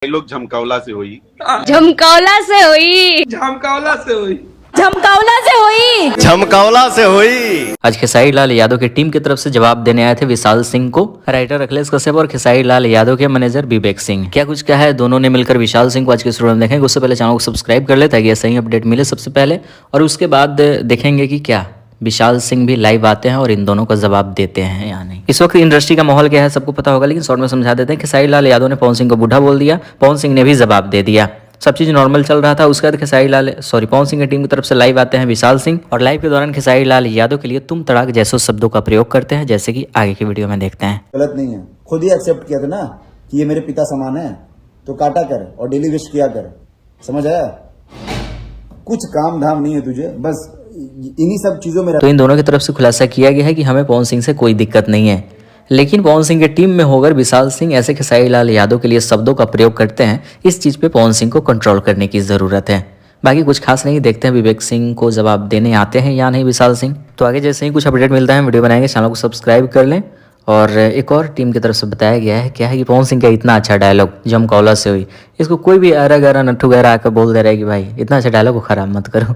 लोग झमकावला से हुई झमकावला से हुई झमकावला से हुई झमकावला से हुई झमकावला से हुई। आज खेसारी लाल यादव की टीम की तरफ से जवाब देने आए थे विशाल सिंह को राइटर अखिलेश कश्यप और खेसारी लाल यादव के मैनेजर विवेक सिंह। क्या कुछ कहा है दोनों ने मिलकर विशाल सिंह को आज के स्टूडियो में देखेंगे। उससे पहले चैनल को सब्सक्राइब कर ले ताकि ऐसा ही अपडेट मिले सबसे पहले, और उसके बाद देखेंगे कि क्या विशाल सिंह भी लाइव आते हैं और इन दोनों का जवाब देते हैं या नहीं। इस वक्त इंडस्ट्री का माहौल क्या है सबको पता होगा, लेकिन शॉर्ट में समझा देते हैं। खेसारी लाल यादव ने पवन सिंह को बूढ़ा बोल दिया, पवन सिंह ने भी जवाब दे दिया। सब चीज नॉर्मल चल रहा था। उसके बाद पवन सिंह की टीम की तरफ से लाइव आते हैं विशाल सिंह, और लाइव के दौरान खेसारी लाल यादव के लिए तुम तड़ाक जैसे शब्दों का प्रयोग करते हैं, जैसे कि आगे की वीडियो में देखते हैं। गलत नहीं है, खुद ही एक्सेप्ट किया था ना कि ये मेरे पिता समान है, तो काटा कर और डेली विश किया कर। समझ आया? कुछ काम धाम नहीं है तुझे, बस इन्हीं सब चीजों में। तो इन दोनों की तरफ से खुलासा किया गया है कि हमें पवन सिंह से कोई दिक्कत नहीं है, लेकिन पवन सिंह की टीम में होकर विशाल सिंह ऐसे खेसारी लाल यादव के लिए शब्दों का प्रयोग करते हैं। इस चीज पे पवन सिंह को कंट्रोल करने की जरूरत है। बाकी कुछ खास नहीं, देखते हैं विवेक सिंह को जवाब देने आते हैं या नहीं विशाल सिंह। तो आगे जैसे ही कुछ अपडेट मिलता है वीडियो बनाएंगे, चैनल को सब्सक्राइब कर लें। और एक और टीम की तरफ से बताया गया है क्या है कि पवन सिंह का इतना अच्छा डायलॉग झमकावला से हुई, इसको कोई भी अरा गरा नट्ठू गहरा आकर बोल दे रहा है कि भाई इतना अच्छा डायलॉग को खराब मत करो।